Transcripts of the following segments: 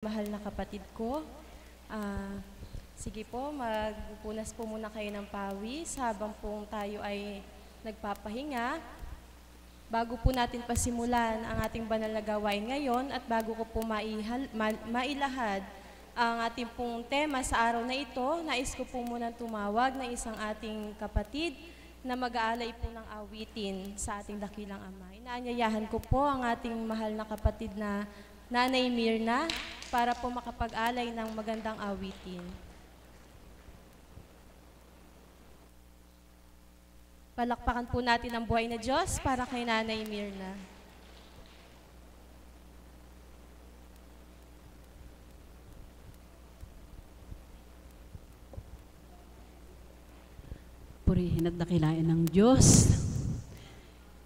Mahal na kapatid ko, sige po, magpupunas po muna kayo ng pawis habang po tayo ay nagpapahinga. Bago po natin pasimulan ang ating banal na gawain ngayon at bago ko po mailahad ang ating pong tema sa araw na ito, nais ko po muna tumawag na isang ating kapatid na mag-aalay po ng awitin sa ating dakilang Ama. Inaanyayahan ko po ang ating mahal na kapatid na Nanay Mirna para po makapag-alay ng magandang awitin. Palakpakan po natin ang buhay na Diyos para kay Nanay Mirna. Purihin at dakilain ng Diyos.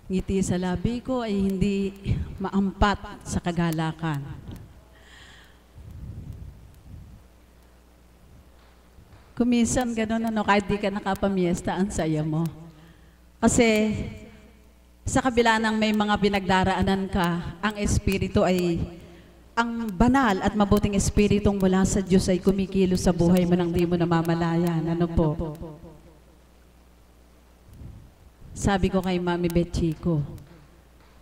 Ngiti sa labi ko ay hindi maampat sa kagalakan. Kuminsan gano'n, kahit di ka nakapamiesta, ang saya mo. Kasi sa kabila ng may mga pinagdaraanan ka, ang Espiritu ay, ang banal at mabuting Espiritong mula sa Diyos ay kumikilos sa buhay mo nang di mo namamalayan. Ano po? Sabi ko kay Mami Betchico,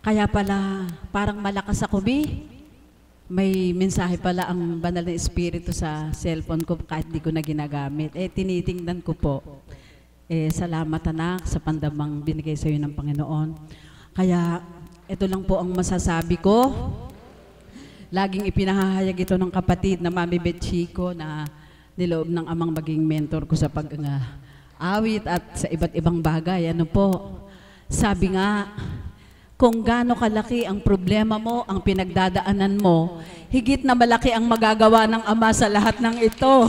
kaya pala parang malakas ako, may mensahe pala ang banal na Espiritu sa cellphone ko kahit di ko na ginagamit. Tinitingnan ko po. Salamat anak sa pandamang binigay sa iyo ng Panginoon. Kaya ito lang po ang masasabi ko. Laging ipinahahayag ito ng kapatid na Mami Betchico na niloob ng amang maging mentor ko sa awit at sa iba't ibang bagay. Ano po? Sabi nga, kung gaano kalaki ang problema mo, ang pinagdadaanan mo, higit na malaki ang magagawa ng Ama sa lahat ng ito.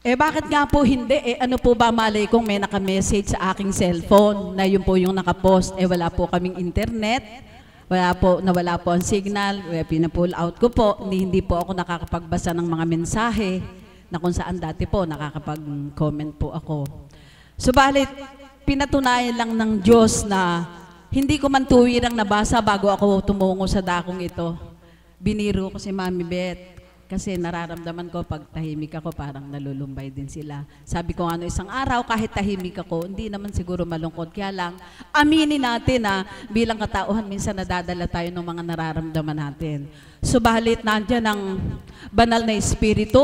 Bakit nga po hindi? Ano po ba malay kung may naka-message sa aking cellphone na yun po yung nakapost? Wala po kaming internet, nawala po ang signal, pina-pull out ko po, hindi po ako nakakapagbasa ng mga mensahe na kung saan dati po nakakapag-comment po ako. Subalit, pinatunayan lang ng Diyos na hindi ko man tuwirang nabasa bago ako tumungo sa dakong ito. Biniro ko si Mami Beth kasi nararamdaman ko pag tahimik ako parang nalulumbay din sila. Sabi ko isang araw kahit tahimik ako, hindi naman siguro malungkot. Kaya lang, aminin natin na bilang katauhan minsan nadadala tayo ng mga nararamdaman natin. Subalit nandyan ang banal na Espiritu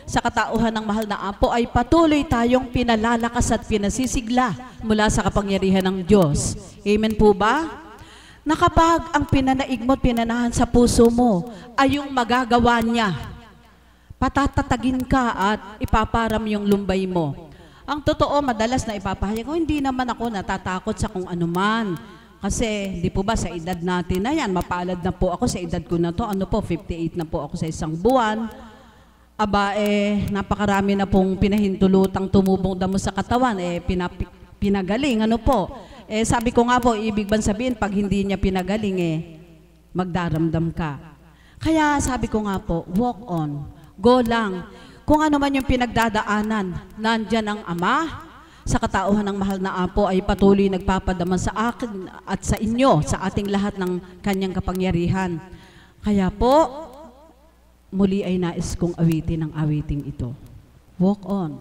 sa katauhan ng mahal na Apo ay patuloy tayong pinalalakas at pinasisigla mula sa kapangyarihan ng Diyos. Amen po ba? Na kapag ang pinanaig mo at pinanahan sa puso mo ay yung magagawa niya, patatatagin ka at ipaparam yung lumbay mo. Ang totoo, madalas na ipapahayag ko, hindi naman ako natatakot sa kung anuman. Kasi, di po ba, sa edad natin na yan, mapalad na po ako sa edad ko na to. 58 na po ako sa isang buwan. Napakarami na pong pinahintulutang tumubong damo sa katawan, pinagaling, sabi ko nga po, ibig bang sabihin, pag hindi niya pinagaling, magdaramdam ka. Kaya sabi ko nga po, walk on, go lang. Kung ano man yung pinagdadaanan, nandyan ang Ama, sa katauhan ng mahal na Apo ay patuloy nagpapadaman sa akin at sa inyo, sa ating lahat ng kanyang kapangyarihan. Kaya po, muli ay nais kong awitin ang awiting ito. Walk on.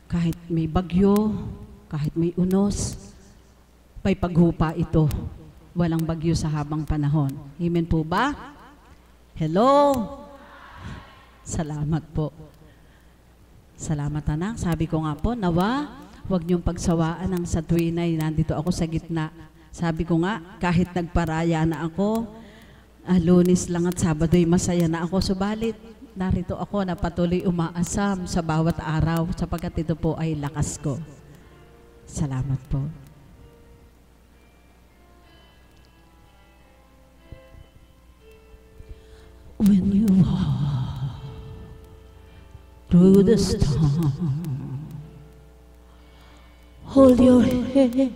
Kahit may bagyo, kahit may unos, may paghupa ito. Walang bagyo sa habang panahon. Amen po ba? Hello? Salamat po. Salamat anak. Sabi ko nga po, nawa, huwag niyong pagsawaan ang sa tuwin ay nandito ako sa gitna. Sabi ko nga, kahit nagparaya na ako, Lunes lang at Sabado'y masaya na ako. Subalit, narito ako na patuloy umaasam sa bawat araw sapagkat ito po ay lakas ko. Salamat po. When you walk through the storm, hold your head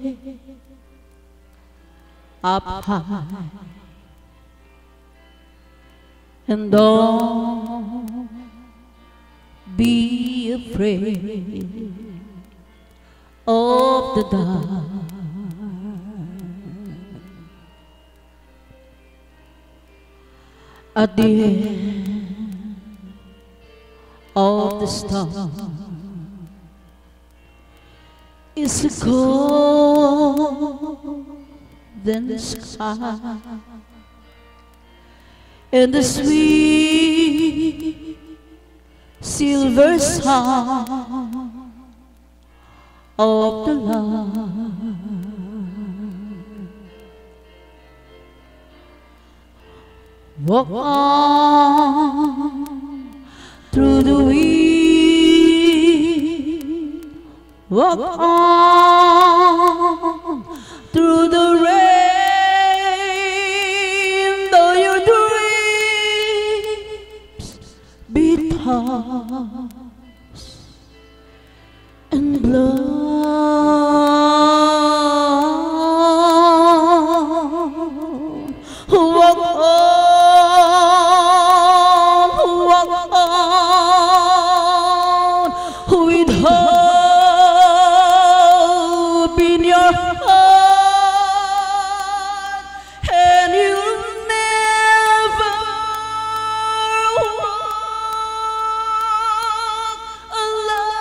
up high and don't be afraid of the dark. At the end of the storm is a golden sky, and the sweet silver sound of the love. Walk on through the wind, walk on through the rain, though your dreams be tossed and blown. Walk on. With hope in your heart, and you'll never walk alone.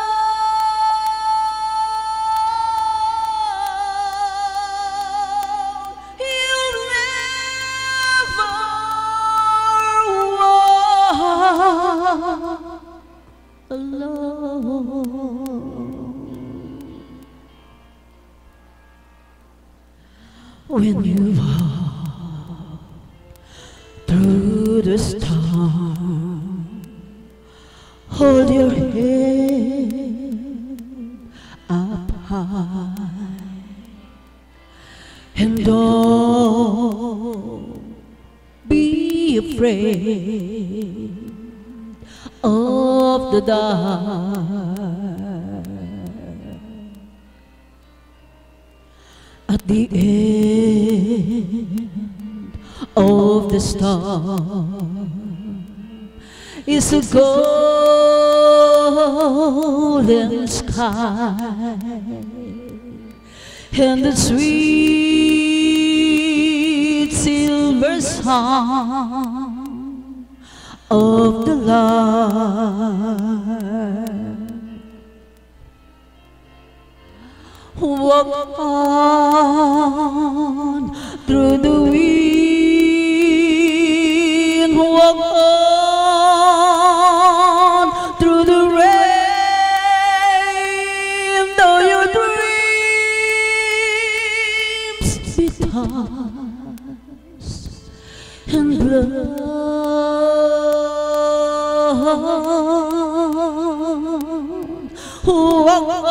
You'll never walk alone. When you walk through the storm, hold your head up high, and don't be afraid of the dark. At the end of the storm is a golden sky, and the sweet silver sound of the Lord. Walk on through the wind, walk on through the rain, though your dreams be tossed and blown. Walk on.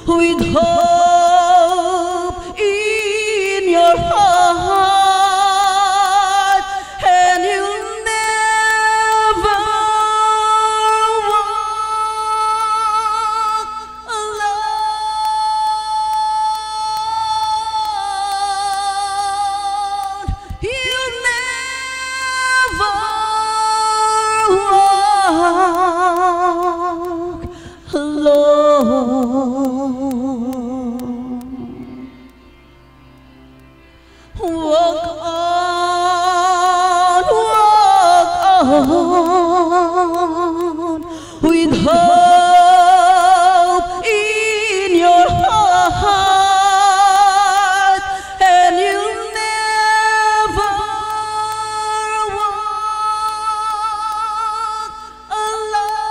With hope in your heart, and you'll never walk alone. You'll never walk alone. Walk on with hope in your heart, and you'll never walk alone.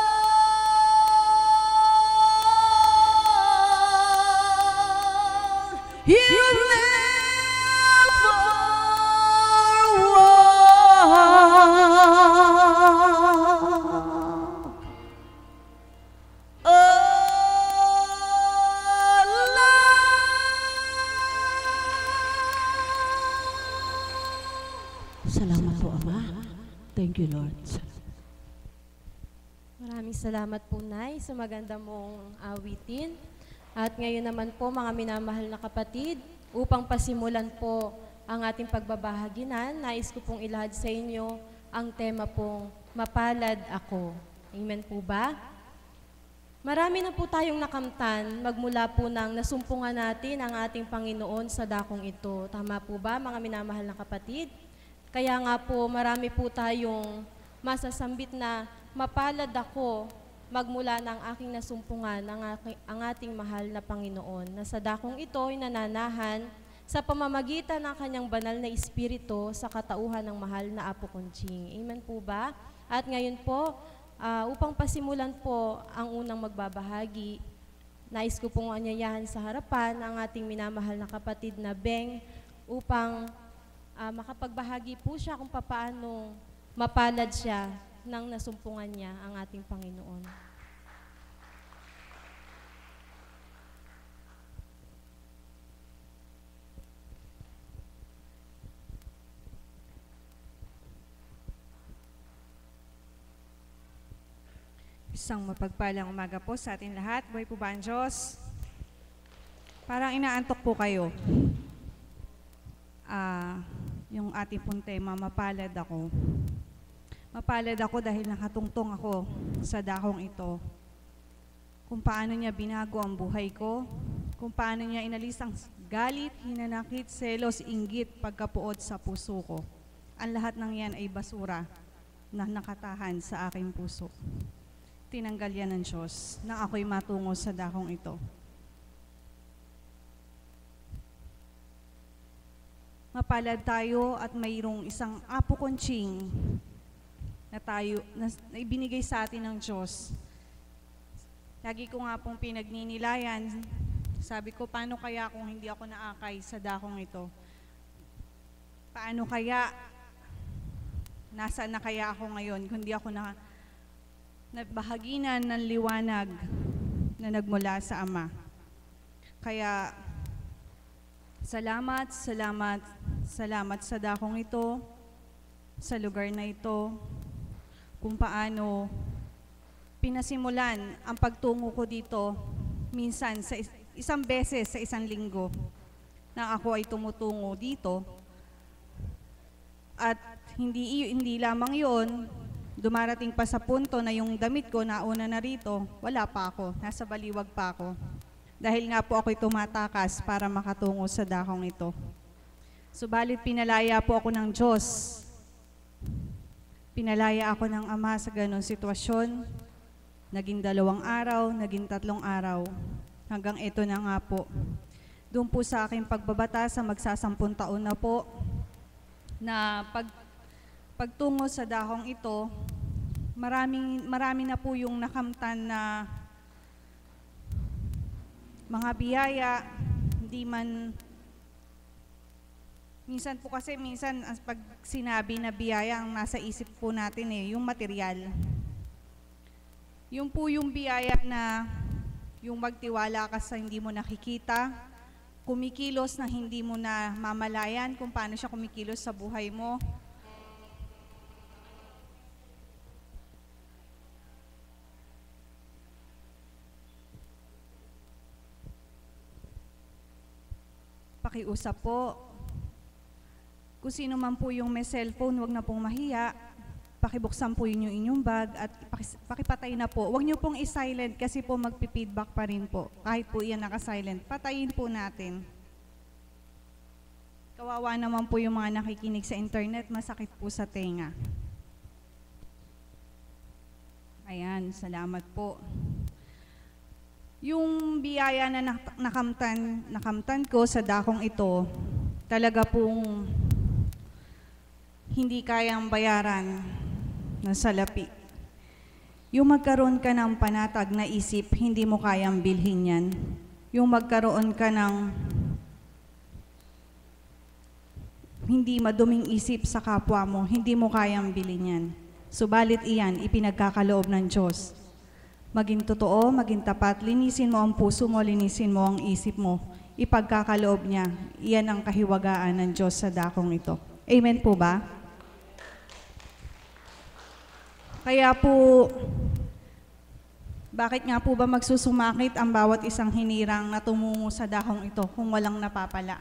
You'll never Salamat po, Ama. Thank you, Lord. Maraming salamat po, Nay, sa maganda mong awitin. At ngayon naman po, mga minamahal na kapatid, upang pasimulan po ang ating pagbabahaginan, nais ko pong ilahad sa inyo ang tema pong Mapalad Ako. Amen po ba? Marami na po tayong nakamtan magmula po nang nasumpungan natin ang ating Panginoon sa dakong ito. Tama po ba, mga minamahal na kapatid? Kaya nga po, marami po tayong masasambit na mapalad ako magmula ng aking nasumpungan ang ating mahal na Panginoon, na sa dakong ito ay nananahan sa pamamagitan ng kanyang banal na Espiritu sa katauhan ng mahal na Apo Conching. Amen po ba? At ngayon po, upang pasimulan po ang unang magbabahagi, nais ko pong anyayahan sa harapan ang ating minamahal na kapatid na Beng upang makapagbahagi po siya kung papaano mapalad siya nang nasumpungan niya ang ating Panginoon. Isang mapagpalang umaga po sa ating lahat. Buhay po ba ang Diyos? Parang inaantok po kayo. Yung ating pong tema, mapalad ako. Mapalad ako dahil nakatungtong ako sa dakong ito. Kung paano niya binago ang buhay ko, kung paano niya inalis ang galit, hinanakit, selos, inggit, pagkapuot sa puso ko. Ang lahat ng yan ay basura na nakatahan sa aking puso. Tinanggal yan ng Diyos nang ako'y matungo sa dakong ito. Mapalad tayo at mayroong isang Apo Conching na ibinigay sa atin ng Diyos. Lagi ko nga pong pinagninilayan, sabi ko, paano kaya kung hindi ako naakay sa dakong ito? Paano kaya, nasaan na kaya ako ngayon kung hindi ako nabahaginan ng liwanag na nagmula sa Ama? Kaya, salamat sa dakong ito, sa lugar na ito, kung paano pinasimulan ang pagtungo ko dito minsan sa isang beses sa isang linggo na ako ay tumutungo dito. At hindi lamang yon, dumarating pa sa punto na yung damit ko nauna na rito, wala pa ako, nasa baliwag pa ako. Dahil nga po ako'y tumatakas para makatungo sa dakong ito. Subalit pinalaya po ako ng Diyos. Pinalaya ako ng Ama sa ganong sitwasyon. Naging 2 araw, naging 3 araw. Hanggang ito na nga po. Doon po sa aking pagbabata sa magsasampung taon na po, na pagtungo sa dakong ito, marami na po yung nakamtan na mga biyaya, hindi man, minsan po kasi, pag sinabi na biyaya, ang nasa isip po natin yung material. Yung po yung biyaya na yung magtiwala ka sa hindi mo nakikita, kumikilos na hindi mo na mamalayan kung paano siya kumikilos sa buhay mo. Pakiusap po. Kung sino man po yung may cellphone, wag na pong mahiya. Pakibuksan po yung inyong bag at pakipatay na po. Wag nyo pong i-silent kasi po magpi-feedback pa rin po. Kahit po iyan naka-silent, patayin po natin. Kawawa naman po yung mga nakikinig sa internet, masakit po sa tenga. Ayan, salamat po. Yung biyaya na nakamtan ko sa dakong ito, talaga pong hindi kayang bayaran ng salapi. Yung magkaroon ka ng panatag na isip, hindi mo kayang bilhin yan. Yung magkaroon ka ng hindi maduming isip sa kapwa mo, hindi mo kayang bilhin yan. Subalit iyan, ipinagkakaloob ng Diyos. Maging totoo, maging tapat, linisin mo ang puso mo, linisin mo ang isip mo. Ipagkakaloob niya, iyan ang kahiwagaan ng Diyos sa dakong ito. Amen po ba? Kaya po, bakit nga po ba magsusumakit ang bawat isang hinirang na tumungo sa dakong ito kung walang napapala?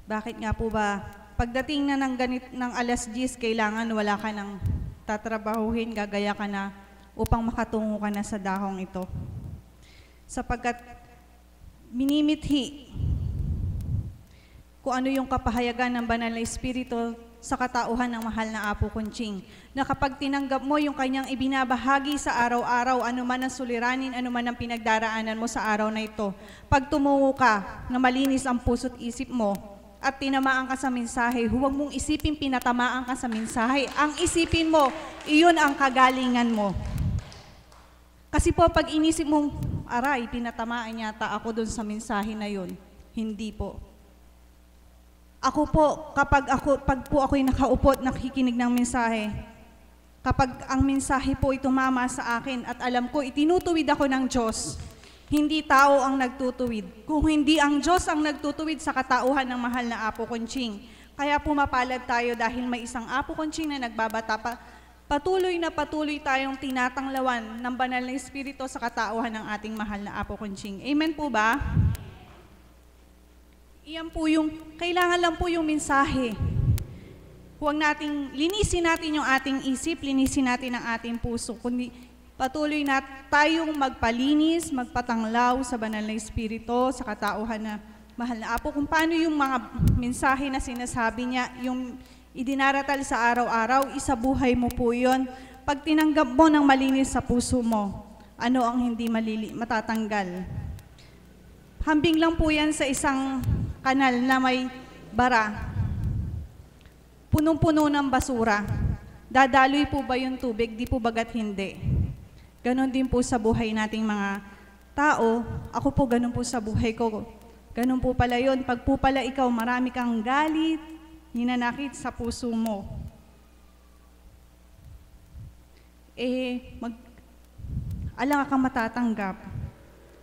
Bakit nga po ba, pagdating na ng 10:00, kailangan wala ka ng tatrabahuhin, gagaya ka na upang makatungo ka na sa dakong ito. Sapagkat minimithi kung ano yung kapahayagan ng banal na Espiritu sa katauhan ng mahal na Apo Conching, na kapag tinanggap mo yung kanyang ibinabahagi sa araw-araw, anuman ang suliranin, anuman ang pinagdaraanan mo sa araw na ito, pag tumungo ka na malinis ang puso't isip mo at tinamaan ka sa mensahe, huwag mong isipin pinatamaan ka sa mensahe. Ang isipin mo, iyon ang kagalingan mo. Kasi po, pag inisip mong, aray, pinatamaan yata ako dun sa mensahe na yun, hindi po. Ako po, pag po ako'y nakaupo at nakikinig ng mensahe, kapag ang mensahe po ay tumama sa akin at alam ko, itinutuwid ako ng Diyos, hindi tao ang nagtutuwid. Kung hindi ang Diyos ang nagtutuwid sa katauhan ng mahal na Apo Conching. Kaya pumapalad tayo dahil may isang Apo Conching na nagbabata pa. Patuloy tayong tinatanglawan ng banal na Espiritu sa katauhan ng ating mahal na Apo Conching. Amen po ba? Iyan po yung, kailangan lang po yung mensahe. Linisin natin yung ating isip, linisin natin ang ating puso, kundi patuloy na tayong magpalinis, magpatanglaw sa banal na Espiritu, sa katauhan na mahal na Apo. Kung paano yung mga mensahe na sinasabi niya, yung idinaratal sa araw-araw, isabuhay mo po yun. Pag tinanggap mo ng malinis sa puso mo, ano ang hindi matatanggal? Hambing lang po yan sa isang kanal na may bara. Punong-puno ng basura. Dadaloy po ba yung tubig? Di po bagat hindi. Ganon din po sa buhay nating mga tao. Ako po ganon po sa buhay ko. Ganon po pala yun. Pag po pala ikaw marami kang galit, ninanakit sa puso mo, alang kang matatanggap.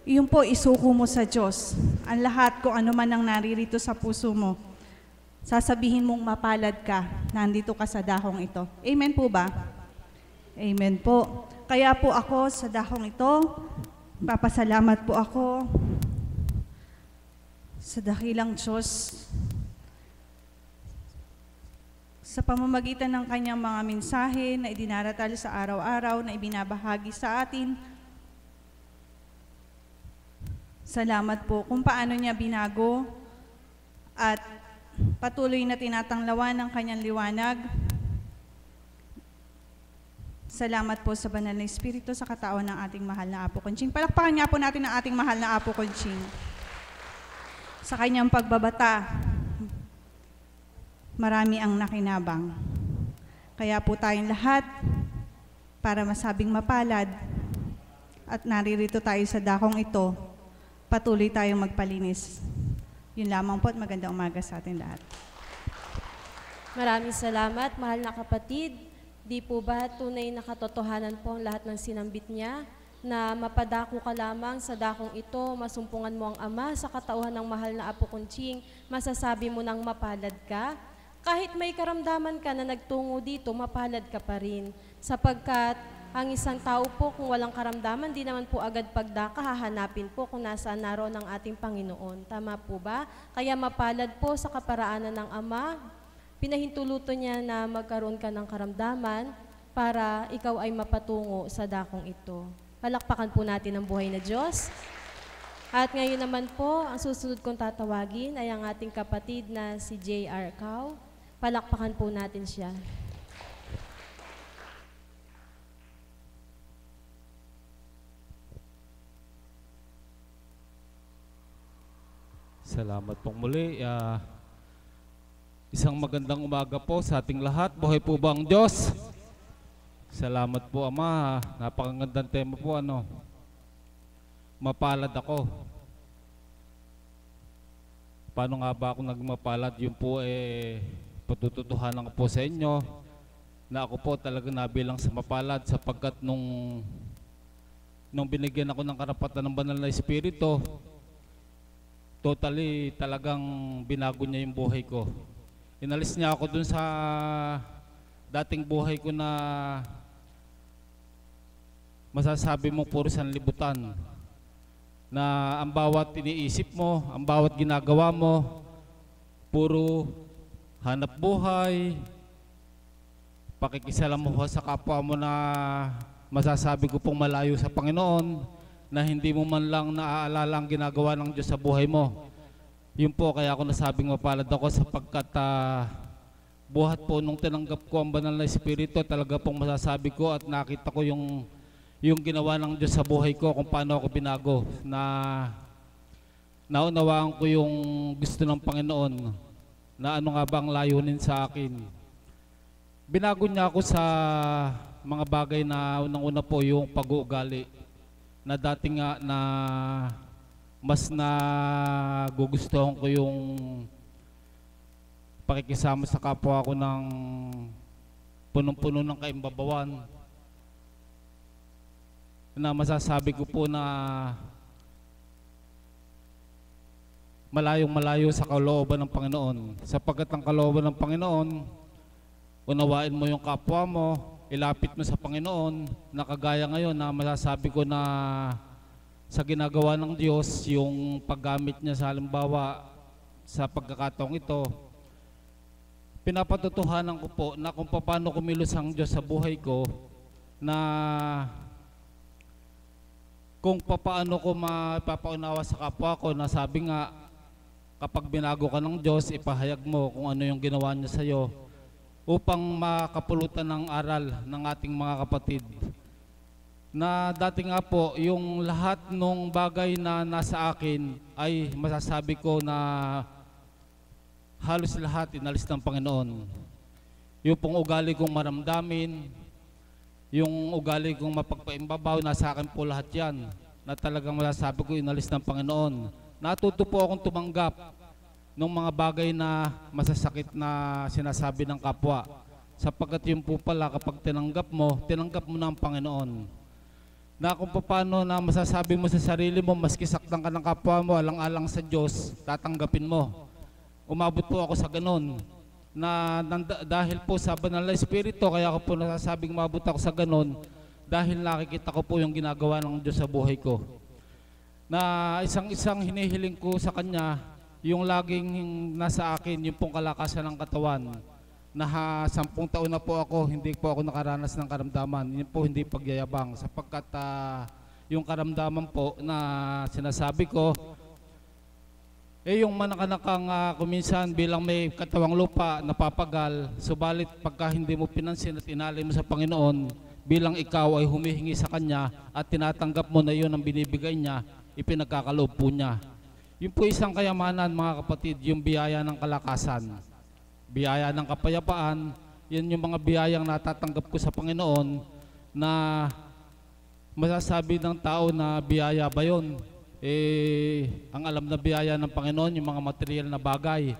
Iyon po, isuko mo sa Diyos. Ang lahat kung ano man ang naririto sa puso mo, sasabihin mong mapalad ka, nandito ka sa dakong ito. Amen po ba? Amen po. Kaya po ako sa dakong ito, papasalamat po ako sa dakilang Diyos sa pamamagitan ng kanyang mga mensahe na idinaratal sa araw-araw, na ibinabahagi sa atin. Salamat po kung paano niya binago at patuloy na tinatanglawan ng kanyang liwanag. Salamat po sa banal na Espiritu sa katauhan ng ating mahal na Apo Conching. Palakpakan nga po natin ang ating mahal na Apo Conching. Sa kanyang pagbabata, marami ang nakinabang. Kaya po tayong lahat, para masabing mapalad, at naririto tayo sa dakong ito, patuloy tayong magpalinis. Yun lamang po at magandang umaga sa ating lahat. Maraming salamat, mahal na kapatid. Di po ba tunay na katotohanan po ang lahat ng sinambit niya, na mapadako ka lamang sa dakong ito, masumpungan mo ang Ama sa katauhan ng mahal na Apo Conching, masasabi mo nang mapalad ka? Kahit may karamdaman ka na nagtungo dito, mapalad ka pa rin. Sapagkat ang isang tao po kung walang karamdaman, di naman po agad pagdaka, hahanapin po kung nasaan naroon ang ating Panginoon. Tama po ba? Kaya mapalad po sa kaparaanan ng Ama, pinahintuluto niya na magkaroon ka ng karamdaman para ikaw ay mapatungo sa dakong ito. Palakpakan po natin ang buhay na Diyos. At ngayon naman po, ang susunod kong tatawagin ay ang ating kapatid na si J.R. Cao. Palakpakan po natin siya. Salamat pong muli. Isang magandang umaga po sa ating lahat. Buhay po ba ang Diyos? Salamat po, Ama. Napakagandang tema po, mapalad ako. Paano nga ba ako naging mapalad? Yun po patututuhanan ko po sa inyo na ako po talaga nabilang sa mapalad, sapagkat nung binigyan ako ng karapatan ng banal na Espiritu, totally talagang binago niya yung buhay ko. Inalis niya ako dun sa dating buhay ko na masasabi mo puro sanlibutan, na ang bawat iniisip mo, ang bawat ginagawa mo, puro hanap buhay, pakikisalamuha sa kapwa mo na masasabi ko pong malayo sa Panginoon, na hindi mo man lang naaalala ang ginagawa ng Diyos sa buhay mo. Yun po kaya ako nasabing mapalad ako sapagkat buhat po nung tinanggap ko ang banal na Espiritu, talaga pong masasabi ko at nakita ko yung ginawa ng Diyos sa buhay ko, kung paano ako binago, na naunawaan ko yung gusto ng Panginoon, na ano nga ba ang layunin sa akin. Binago niya ako sa mga bagay na unang-una po yung pag-uugali, na dati nga na mas nagugustuhan ko yung pakikisama sa kapwa ko ng punong-puno ng kaimbabawan, na masasabi ko po na malayong-malayo sa kalooban ng Panginoon. Sapagkat ang kalooban ng Panginoon, unawain mo yung kapwa mo, ilapit mo sa Panginoon, na kagaya ngayon na masasabi ko na sa ginagawa ng Diyos, yung paggamit niya sa halimbawa sa pagkakataong ito, pinapatutuhanan ko po na kung paano kumilos ang Diyos sa buhay ko, na kung paano ko mapapaunawa sa kapwa ko, na sabi nga, kapag binago ka ng Diyos, ipahayag mo kung ano yung ginawa niya sa iyo upang makapulutan ng aral ng ating mga kapatid. Na dati nga po, yung lahat ng bagay na nasa akin ay masasabi ko na halos lahat inalis ng Panginoon. Yung pong ugali kong maramdamin, yung ugali kong mapagpaimbabaw, nasa akin po lahat yan, na talagang masasabi ko inalis ng Panginoon. Natuto po akong tumanggap ng mga bagay na masasakit na sinasabi ng kapwa. Sapagkat yun po pala, kapag tinanggap mo na ang Panginoon. Na kung paano na masasabi mo sa sarili mo, maski saktan ka ng kapwa mo, alang-alang sa Diyos, tatanggapin mo. Umabot po ako sa ganun, na dahil po sa banal na Espiritu, kaya ako po nasasabing umabot ako sa ganun, dahil nakikita ko po yung ginagawa ng Diyos sa buhay ko. Na isang hinihiling ko sa Kanya, yung laging nasa akin, yung pong kalakasan ng katawan. Na 10 taon na po ako, hindi po ako nakaranas ng karamdaman. Yun po hindi pagyayabang, sapagkat yung karamdaman po na sinasabi ko, yung manakanakang kuminsan bilang may katawang lupa, napapagal, subalit pagka hindi mo pinansin at inalay mo sa Panginoon, bilang ikaw ay humihingi sa Kanya at tinatanggap mo na yun ang binibigay niya, ipinagkakaloob po niya. Yun po isang kayamanan, mga kapatid, yung biyaya ng kalakasan, biyaya ng kapayapaan. Yan yung mga biyayang natatanggap ko sa Panginoon, na masasabi ng tao na biyaya ba yun? Ang alam na biyaya ng Panginoon, yung mga material na bagay.